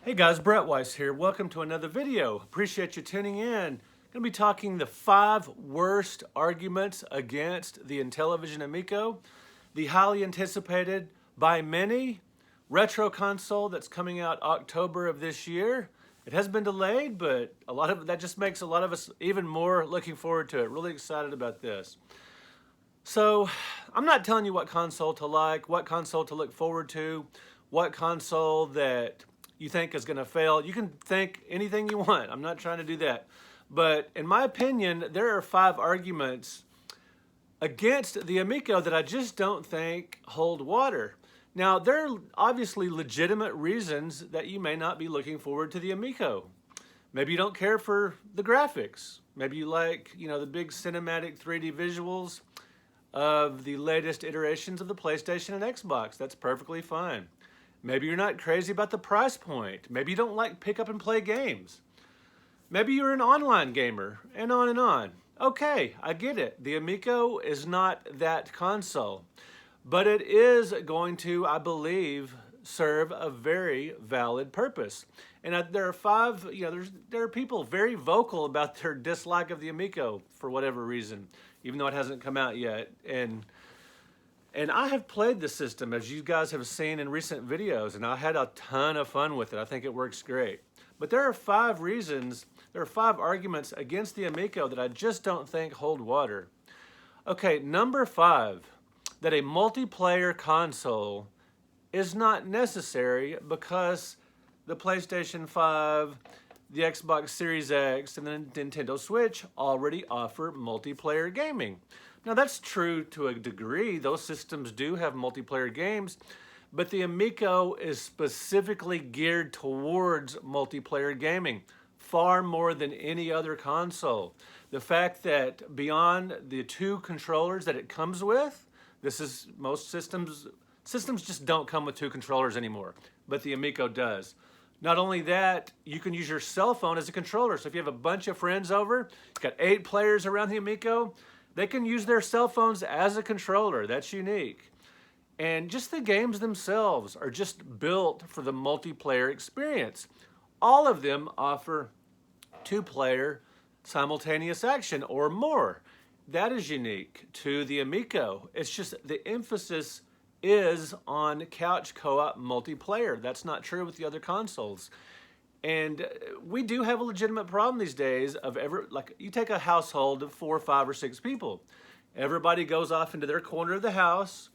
Hey guys, Brett Weiss here. Welcome to another video. Appreciate you tuning in. Going to be talking the 5 worst arguments against the Intellivision Amico, the highly anticipated by many retro console that's coming out October of this year. It has been delayed, but that just makes a lot of us even more looking forward to it. Really excited about this. So, I'm not telling you what console to like, what console to look forward to, what console that you think is going to fail. You can think anything you want. I'm not trying to do that. But in my opinion, there are 5 arguments against the Amico that I just don't think hold water. Now, there are obviously legitimate reasons that you may not be looking forward to the Amico. Maybe you don't care for the graphics. Maybe you like, the big cinematic 3D visuals of the latest iterations of the PlayStation and Xbox. That's perfectly fine. Maybe you're not crazy about the price point. Maybe you don't like pick up and play games. Maybe you're an online gamer, and on and on. Okay, I get it. The Amico is not that console. But it is going to, I believe, serve a very valid purpose. And there are 5, there are people very vocal about their dislike of the Amico for whatever reason, even though it hasn't come out yet. And I have played the system, as you guys have seen in recent videos, and I had a ton of fun with it. I think it works great. But there are 5 arguments against the Amico that I just don't think hold water. Okay, number 5, that a multiplayer console is not necessary because the PlayStation 5, the Xbox Series X, and the Nintendo Switch already offer multiplayer gaming. Now that's true to a degree. Those systems do have multiplayer games, but the Amico is specifically geared towards multiplayer gaming, far more than any other console. The fact that beyond the 2 controllers that it comes with, most systems just don't come with 2 controllers anymore, but the Amico does. Not only that, you can use your cell phone as a controller. So if you have a bunch of friends over, you've got 8 players around the Amico, they can use their cell phones as a controller. That's unique. And just the games themselves are just built for the multiplayer experience. All of them offer 2-player simultaneous action or more. That is unique to the Amico. It's just the emphasis is on couch co-op multiplayer. That's not true with the other consoles. And we do have a legitimate problem these days of you take a household of 4, 5, or 6 people. Everybody goes off into their corner of the house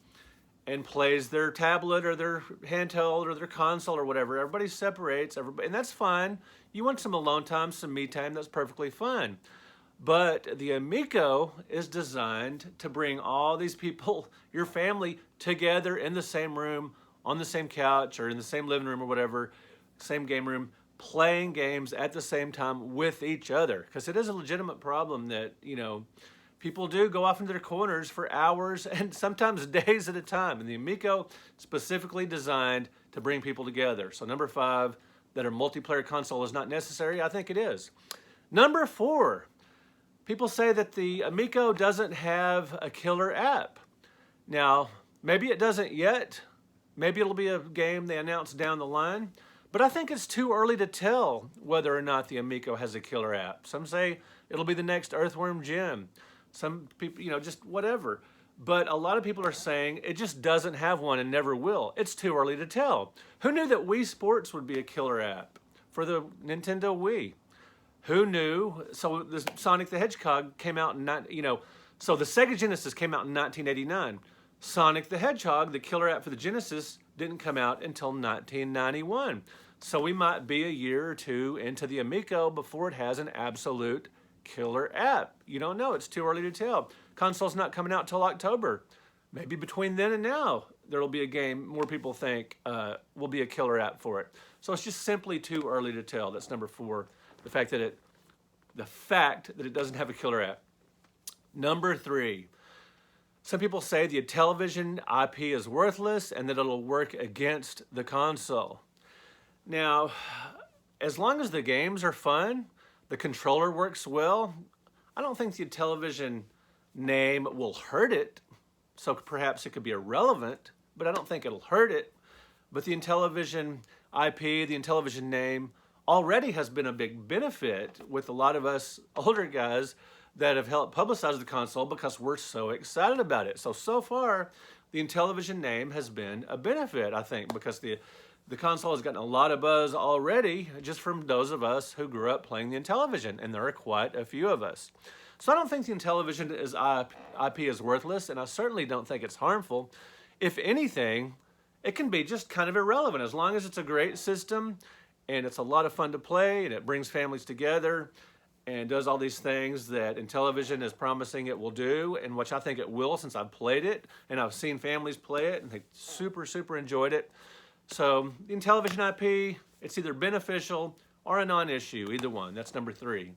and plays their tablet or their handheld or their console or whatever. Everybody separates, and that's fine. You want some alone time, some me time, that's perfectly fine. But the Amico is designed to bring all these people, your family, together in the same room, on the same couch, or in the same living room or whatever, same game room, playing games at the same time with each other. Because it is a legitimate problem that, people do go off into their corners for hours and sometimes days at a time. And the Amico specifically designed to bring people together. So number 5, that a multiplayer console is not necessary. I think it is. Number 4, people say that the Amico doesn't have a killer app. Now, maybe it doesn't yet. Maybe it'll be a game they announce down the line. But I think it's too early to tell whether or not the Amico has a killer app. Some say it'll be the next Earthworm Jim. Some people, just whatever. But a lot of people are saying it just doesn't have one and never will. It's too early to tell. Who knew that Wii Sports would be a killer app for the Nintendo Wii? Who knew? So the Sonic the Hedgehog came out so the Sega Genesis came out in 1989. Sonic the Hedgehog, the killer app for the Genesis, didn't come out until 1991. So we might be a year or 2 into the Amico before it has an absolute killer app. You don't know. It's too early to tell. Console's not coming out till October. Maybe between then and now, there will be a game more people think will be a killer app for it. So it's just simply too early to tell. That's number 4. The fact that it doesn't have a killer app. Number 3. Some people say the Intellivision IP is worthless and that it'll work against the console. Now, as long as the games are fun, the controller works well, I don't think the Intellivision name will hurt it. So perhaps it could be irrelevant, but I don't think it'll hurt it. But the Intellivision IP, the Intellivision name, already has been a big benefit with a lot of us older guys that have helped publicize the console because we're so excited about it. So far, the Intellivision name has been a benefit, I think, because the console has gotten a lot of buzz already just from those of us who grew up playing the Intellivision, and there are quite a few of us. So I don't think the Intellivision IP is worthless, and I certainly don't think it's harmful. If anything, it can be just kind of irrelevant as long as it's a great system and it's a lot of fun to play and it brings families together and does all these things that Intellivision is promising it will do, and which I think it will since I've played it and I've seen families play it and they super enjoyed it. So the Intellivision IP, it's either beneficial or a non-issue, either one. That's number 3.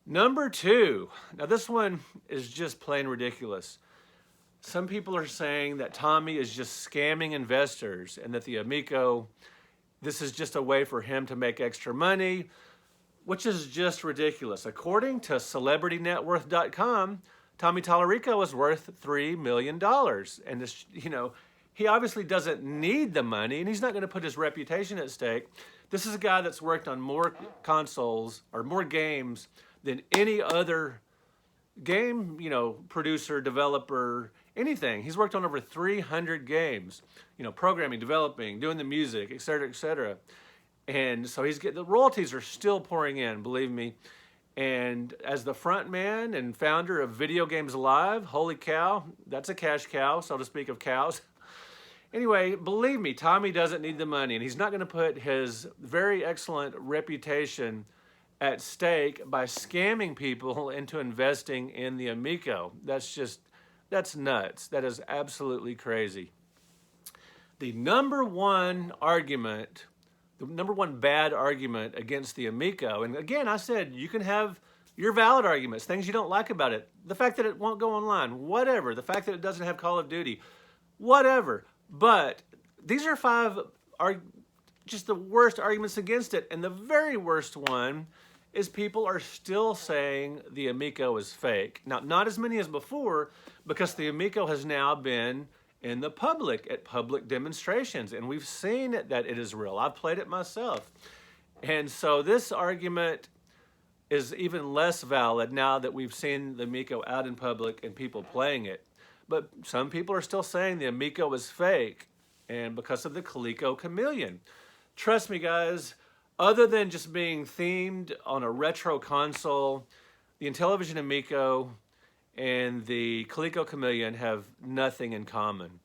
Number 2, now this one is just plain ridiculous. Some people are saying that Tommy is just scamming investors and that the Amico, this is just a way for him to make extra money, which is just ridiculous. According to CelebrityNetWorth.com, Tommy Tallarico is worth $3 million. And this, you know, he obviously doesn't need the money and he's not going to put his reputation at stake. This is a guy that's worked on more consoles or more games than any other game, you know, producer, developer, anything. He's worked on over 300 games, you know, programming, developing, doing the music, et cetera. And so he's getting, the royalties are still pouring in, believe me. And as the front man and founder of Video Games Live, holy cow, that's a cash cow, so to speak, of cows. Anyway, believe me, Tommy doesn't need the money, and he's not going to put his very excellent reputation at stake by scamming people into investing in the Amico. That's nuts. That is absolutely crazy. The number one argument, the number one bad argument against the Amico, and again, I said you can have your valid arguments, things you don't like about it, the fact that it won't go online, whatever, the fact that it doesn't have Call of Duty, whatever, but these are 5 just the worst arguments against it, and the very worst one is people are still saying the Amico is fake. Now, not as many as before, because the Amico has now been in the public at public demonstrations, and we've seen that it is real. I've played it myself. And so this argument is even less valid now that we've seen the Amico out in public and people playing it. But some people are still saying the Amico is fake, and because of the Coleco Chameleon. Trust me, guys, other than just being themed on a retro console, the Intellivision Amico and the Coleco Chameleon have nothing in common.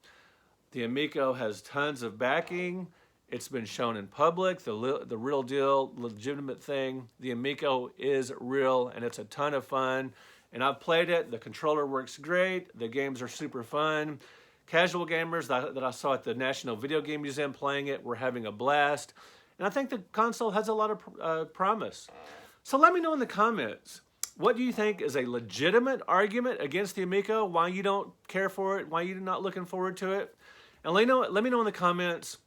The Amico has tons of backing. It's been shown in public, the real deal, legitimate thing. The Amico is real and it's a ton of fun. And I've played it. The controller works great. The games are super fun. Casual gamers that I saw at the National Video Game Museum playing it were having a blast. And I think the console has a lot of promise. So let me know in the comments, what do you think is a legitimate argument against the Amico? Why you don't care for it? Why you're not looking forward to it? And let me know in the comments,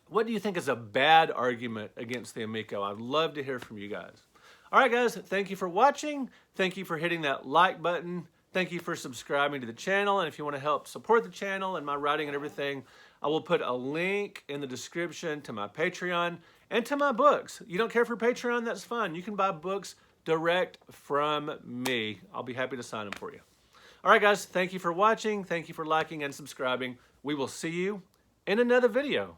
what do you think is a bad argument against the Amico? I'd love to hear from you guys. All right, guys, thank you for watching. Thank you for hitting that like button. Thank you for subscribing to the channel. And if you want to help support the channel and my writing and everything, I will put a link in the description to my Patreon and to my books. You don't care for Patreon? That's fine. You can buy books direct from me. I'll be happy to sign them for you. All right, guys, thank you for watching. Thank you for liking and subscribing. We will see you in another video.